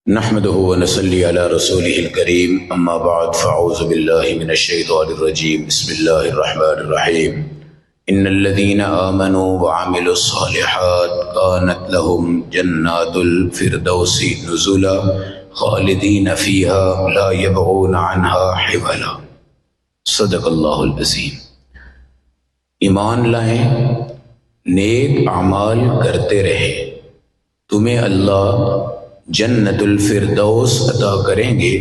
نحمده ونصلي على رسوله الكريم اما بعد فاعوذ بالله من الشيطان الرجيم بسم الله الرحمن الرحيم ان الذين آمنوا وعملوا الصالحات كانت لهم جنات الفردوس نزلا خالدين فيها لا يبغون عنها حولا صدق اللہ العظیم۔ ایمان لائیں، نیک اعمال کرتے رہیں، تمہیں اللہ جنت الفردوس عطا کریں گے،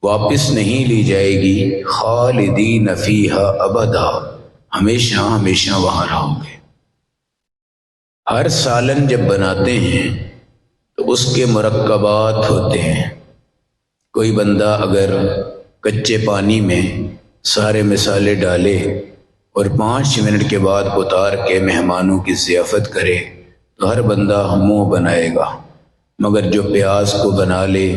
واپس نہیں لی جائے گی، خالدین فیہا ابدا، ہمیشہ ہمیشہ وہاں رہو گے۔ ہر سالن جب بناتے ہیں تو اس کے مرکبات ہوتے ہیں۔ کوئی بندہ اگر کچے پانی میں سارے مسالے ڈالے اور 5 منٹ کے بعد اتار کے مہمانوں کی ضیافت کرے تو ہر بندہ منہ بنائے گا، مگر جو پیاز کو بنا لے،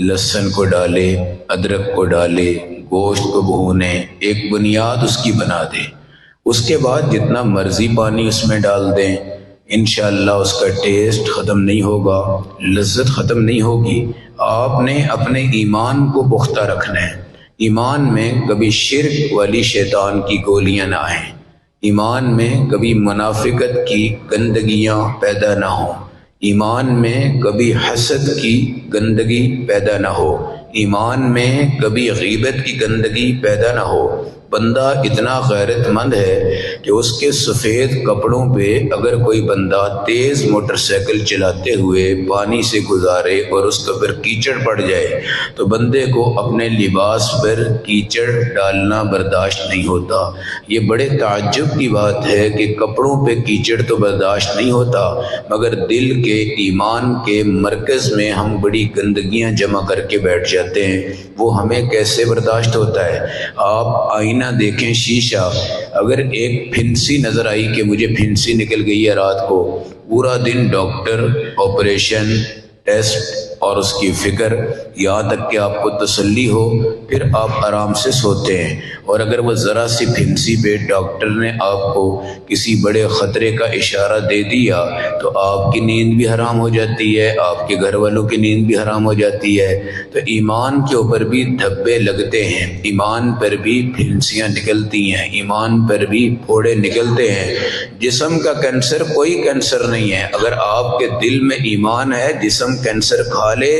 لہسن کو ڈالے، ادرک کو ڈالے، گوشت کو بھونے، ایک بنیاد اس کی بنا دے، اس کے بعد جتنا مرضی پانی اس میں ڈال دیں، انشاءاللہ اس کا ٹیسٹ ختم نہیں ہوگا، لذت ختم نہیں ہوگی۔ آپ نے اپنے ایمان کو پختہ رکھنا ہے۔ ایمان میں کبھی شرک والی شیطان کی گولیاں نہ آئیں، ایمان میں کبھی منافقت کی گندگیاں پیدا نہ ہوں، ایمان میں کبھی حسد کی گندگی پیدا نہ ہو، ایمان میں کبھی غیبت کی گندگی پیدا نہ ہو۔ بندہ اتنا غیرت مند ہے کہ اس کے سفید کپڑوں پہ اگر کوئی بندہ تیز موٹر سائیکل چلاتے ہوئے پانی سے گزارے اور اس کا پھر کیچڑ پڑ جائے تو بندے کو اپنے لباس پر کیچڑ ڈالنا برداشت نہیں ہوتا۔ یہ بڑے تعجب کی بات ہے کہ کپڑوں پہ کیچڑ تو برداشت نہیں ہوتا، مگر دل کے ایمان کے مرکز میں ہم بڑی گندگیاں جمع کر کے بیٹھ جاتے ہیں، وہ ہمیں کیسے برداشت ہوتا ہے؟ آپ آئینہ دیکھیں، شیشہ، اگر ایک پھنسی نظر آئی کہ مجھے پھنسی نکل گئی ہے رات کو، پورا دن ڈاکٹر، آپریشن، ٹیسٹ اور اس کی فکر، یہاں تک کہ آپ کو تسلی ہو پھر آپ آرام سے سوتے ہیں۔ اور اگر وہ ذرا سی پھنسی پہ ڈاکٹر نے آپ کو کسی بڑے خطرے کا اشارہ دے دیا تو آپ کی نیند بھی حرام ہو جاتی ہے، آپ کے گھر والوں کی نیند بھی حرام ہو جاتی ہے۔ تو ایمان کے اوپر بھی دھبے لگتے ہیں، ایمان پر بھی پھنسیاں نکلتی ہیں، ایمان پر بھی پھوڑے نکلتے ہیں۔ جسم کا کینسر کوئی کینسر نہیں ہے، اگر آپ کے دل میں ایمان ہے، جسم کینسر کھا لے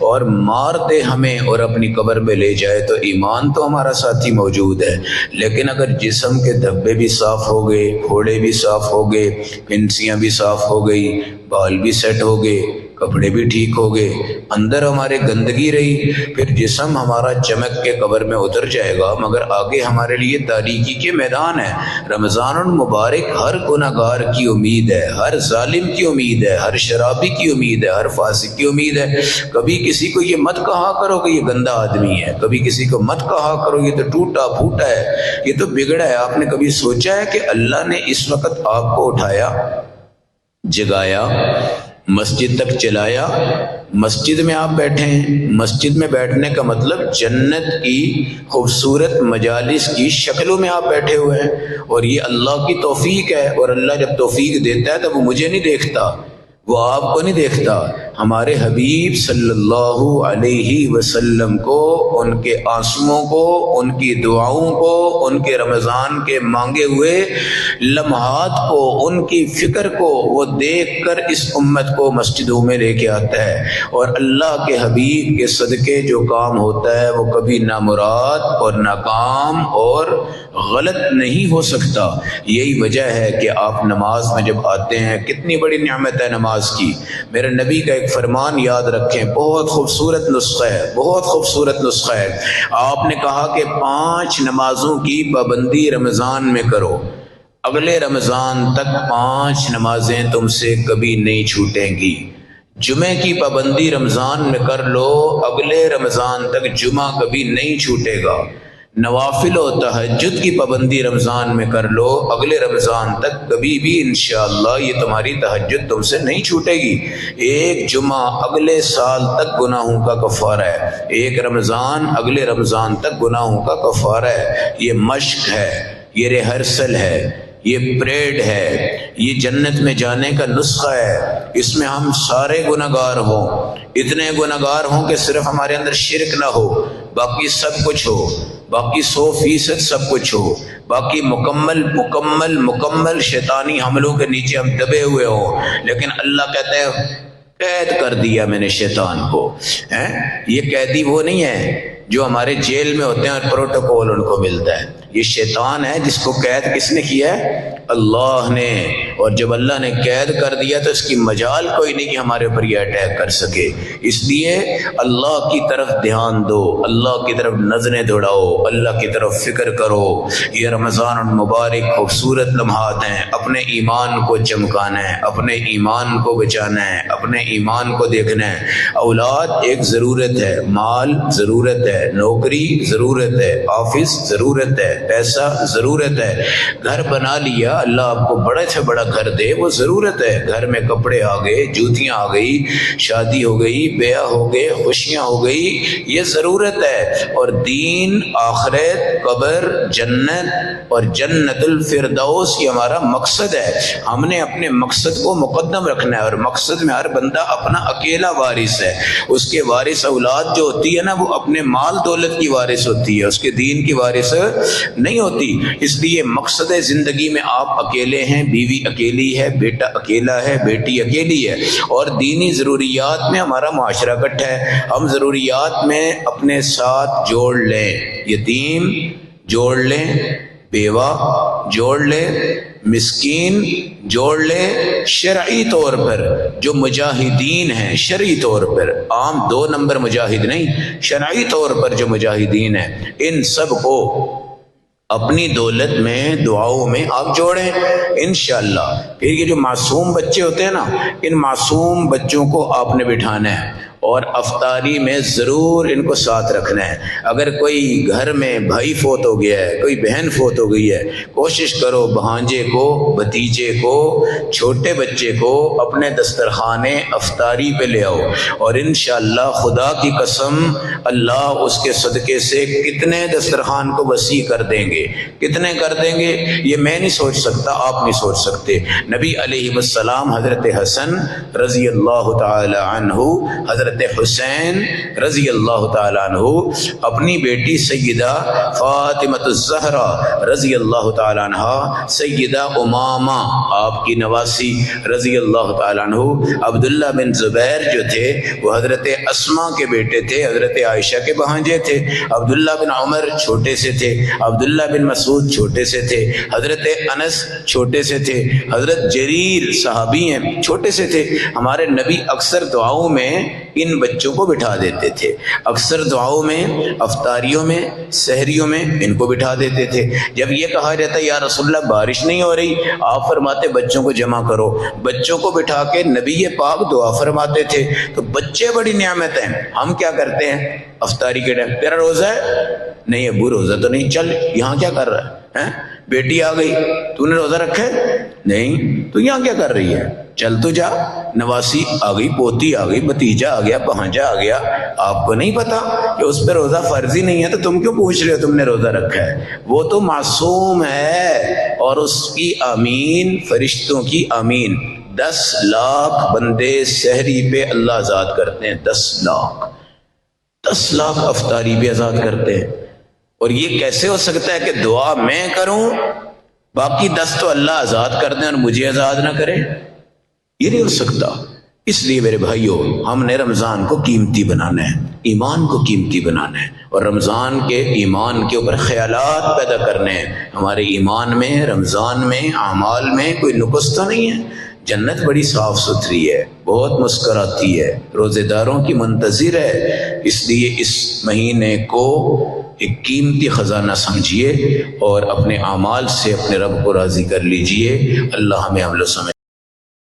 اور مار دے ہمیں اور اپنی قبر میں لے جائے تو ایمان تو ہمارا ساتھی موجود ہے۔ لیکن اگر جسم کے دھبے بھی صاف ہو گئے، پھوڑے بھی صاف ہو گئے، پھنسیاں بھی صاف ہو گئی، بال بھی سیٹ ہو گئے، کپڑے بھی ٹھیک ہو گئے، اندر ہمارے گندگی رہی، پھر جسم ہمارا چمک کے قبر میں اتر جائے گا، مگر آگے ہمارے لیے تاریکی کے میدان ہے۔ رمضان المبارک ہر گناہگار کی امید ہے، ہر ظالم کی امید ہے، ہر شرابی کی امید ہے، ہر فاسق کی امید ہے۔ کبھی کسی کو یہ مت کہا کرو کہ یہ گندا آدمی ہے، کبھی کسی کو مت کہا کرو یہ تو ٹوٹا پھوٹا ہے، یہ تو بگڑا ہے۔ آپ نے کبھی سوچا ہے کہ اللہ نے اس وقت آپ کو اٹھایا، جگایا، مسجد تک چلایا، مسجد میں آپ بیٹھے ہیں؟ مسجد میں بیٹھنے کا مطلب جنت کی خوبصورت مجالس کی شکلوں میں آپ بیٹھے ہوئے ہیں، اور یہ اللہ کی توفیق ہے۔ اور اللہ جب توفیق دیتا ہے تو وہ مجھے نہیں دیکھتا، وہ آپ کو نہیں دیکھتا، ہمارے حبیب صلی اللہ علیہ وسلم کو، ان کے آنسوؤں کو، ان کی دعاؤں کو، ان کے رمضان کے مانگے ہوئے لمحات کو، ان کی فکر کو وہ دیکھ کر اس امت کو مسجدوں میں لے کے آتا ہے۔ اور اللہ کے حبیب کے صدقے جو کام ہوتا ہے وہ کبھی نامراد اور ناکام اور غلط نہیں ہو سکتا۔ یہی وجہ ہے کہ آپ نماز میں جب آتے ہیں، کتنی بڑی نعمت ہے نماز کی۔ میرے نبی کا ایک فرمان یاد رکھیں، بہت خوبصورت نسخہ ہے، بہت خوبصورت نسخہ ہے۔ آپ نے کہا کہ 5 نمازوں کی پابندی رمضان میں کرو، اگلے رمضان تک 5 نمازیں تم سے کبھی نہیں چھوٹیں گی۔ جمعے کی پابندی رمضان میں کر لو، اگلے رمضان تک جمعہ کبھی نہیں چھوٹے گا۔ نوافل و تہجد کی پابندی رمضان میں کر لو، اگلے رمضان تک کبھی بھی انشاءاللہ یہ تمہاری تہجد تم سے نہیں چھوٹے گی۔ ایک جمعہ اگلے سال تک گناہوں کا کفارہ ہے، ایک رمضان اگلے رمضان تک گناہوں کا کفارہ ہے۔ یہ مشق ہے، یہ ریہرسل ہے، یہ پریڈ ہے، یہ جنت میں جانے کا نسخہ ہے۔ اس میں ہم سارے گنہگار ہوں، اتنے گنہگار ہوں کہ صرف ہمارے اندر شرک نہ ہو، باقی سب کچھ ہو، باقی 100% سب کچھ ہو، باقی مکمل شیطانی حملوں کے نیچے ہم دبے ہوئے ہوں، لیکن اللہ کہتا ہے قید کر دیا میں نے شیطان کو۔ یہ قیدی وہ نہیں ہے جو ہمارے جیل میں ہوتے ہیں اور پروٹوکول ان کو ملتا ہے، یہ شیطان ہے جس کو قید کس نے کیا ہے؟ اللہ نے۔ اور جب اللہ نے قید کر دیا تو اس کی مجال کوئی نہیں کہ ہمارے اوپر یہ اٹیک کر سکے۔ اس لیے اللہ کی طرف دھیان دو، اللہ کی طرف نظریں دوڑاؤ، اللہ کی طرف فکر کرو۔ یہ رمضان المبارک خوبصورت لمحات ہیں، اپنے ایمان کو چمکانا ہے، اپنے ایمان کو بچانا ہے، اپنے ایمان کو دیکھنا ہے۔ اولاد ایک ضرورت ہے، مال ضرورت ہے، نوکری ضرورت ہے، آفس ضرورت ہے، پیسہ ضرورت ہے، گھر بنا لیا اللہ آپ کو بڑے سے بڑا گھر دے وہ ضرورت ہے، گھر میں کپڑے آ گئے، جوتیاں آ گئی، شادی ہو گئی، بیاہ ہو گئے، خوشیاں ہو گئی، یہ ضرورت ہے۔ اور دین، آخرت، قبر، جنت اور جنت الفردوس یہ ہمارا مقصد ہے۔ ہم نے اپنے مقصد کو مقدم رکھنا ہے، اور مقصد میں ہر بندہ اپنا اکیلا وارث ہے۔ اس کے وارث اولاد جو ہوتی ہے نا وہ اپنے مال دولت کی وارث ہوتی ہے، اس کے دین کی وارث نہیں ہوتی۔ اس لیے مقصد زندگی میں آپ اکیلے ہیں، بیوی اکیلی ہے، بیٹا اکیلا ہے، بیٹی اکیلی ہے، اور دینی ضروریات میں ہمارا معاشرہ اکٹھا ہے۔ ہم ضروریات میں اپنے ساتھ جوڑ لیں، یتیم جوڑ لیں، بیوہ جوڑ لیں، مسکین جوڑ لیں، شرعی طور پر جو مجاہدین ہیں، شرعی طور پر، عام 2 نمبر مجاہد نہیں، شرعی طور پر جو مجاہدین ہیں، ان سب کو اپنی دولت میں، دعاؤں میں آپ جوڑیں انشاءاللہ۔ پھر یہ جو معصوم بچے ہوتے ہیں نا، ان معصوم بچوں کو آپ نے بٹھانا ہے اور افطاری میں ضرور ان کو ساتھ رکھنا ہے۔ اگر کوئی گھر میں بھائی فوت ہو گیا ہے، کوئی بہن فوت ہو گئی ہے، کوشش کرو بھانجے کو، بھتیجے کو، چھوٹے بچے کو اپنے دسترخوان افطاری پہ لے آؤ، اور انشاءاللہ خدا کی قسم اللہ اس کے صدقے سے کتنے دسترخوان کو وسیع کر دیں گے، کتنے کر دیں گے یہ میں نہیں سوچ سکتا، آپ نہیں سوچ سکتے۔ نبی علیہ السلام حضرت حسن رضی اللہ تعالی عنہ، حضرت حسین رضی اللہ تعالیٰ عنہ، اپنی بیٹی سیدہ فاطمہ الزہرا رضی اللہ تعالیٰ عنہ، سیدہ امامہ آپ کی نواسی رضی اللہ تعالیٰ عنہ، عبداللہ بن زبیر جو تھے وہ حضرت اسماء کے بیٹے تھے، حضرت عائشہ کے بھانجے تھے، عبداللہ بن عمر چھوٹے سے تھے، عبداللہ بن مسعود چھوٹے سے تھے، حضرت انس چھوٹے سے تھے، حضرت جریر صحابی ہیں چھوٹے سے تھے۔ ہمارے نبی اکثر دعاؤں میں ان بچوں کو بٹھا دیتے تھے، اکثر دعاؤں میں، افطاریوں میں، سحریوں میں ان کو بٹھا دیتے تھے۔ جب یہ کہا جاتا یا رسول اللہ بارش نہیں ہو رہی، آپ فرماتے بچوں کو جمع کرو، بچوں کو بٹھا کے نبی پاک دعا فرماتے تھے۔ تو بچے بڑی نعمت ہیں۔ ہم کیا کرتے ہیں افطاری کے ٹائم، تیرا روزہ ہے؟ نہیں ابو روزہ تو نہیں، چل یہاں کیا کر رہا ہے؟ بیٹی آ گئی، تو نے روزہ رکھا ہے؟ نہیں، تو یہاں کیا کر رہی ہے؟ چل تو جا، نواسی آ گئی، پوتی آ گئی، بھتیجا آ گیا، بھانجا آ گیا، آپ کو نہیں پتا کہ اس پہ روزہ فرض ہی نہیں ہے تو تم کیوں پوچھ رہے ہو تم نے روزہ رکھا ہے؟ وہ تو معصوم ہے، اور اس کی آمین فرشتوں کی آمین۔ 10 لاکھ بندے سحری پہ اللہ آزاد کرتے ہیں، 10 لاکھ افطاری پہ آزاد کرتے ہیں۔ اور یہ کیسے ہو سکتا ہے کہ دعا میں کروں باقی 10 تو اللہ آزاد کر دیں اور مجھے آزاد نہ کرے؟ یہ نہیں ہو سکتا۔ اس لیے میرے بھائیوں، ہم نے رمضان کو قیمتی بنانا ہے، ایمان کو قیمتی بنانا ہے، اور رمضان کے ایمان کے اوپر خیالات پیدا کرنے ہیں۔ ہمارے ایمان میں، رمضان میں، اعمال میں کوئی نقص تو نہیں ہے۔ جنت بڑی صاف ستھری ہے، بہت مسکراتی ہے، روزے داروں کی منتظر ہے۔ اس لیے اس مہینے کو ایک قیمتی خزانہ سمجھیے اور اپنے اعمال سے اپنے رب کو راضی کر لیجئے۔ اللہ ہمیں عمل و سمجھ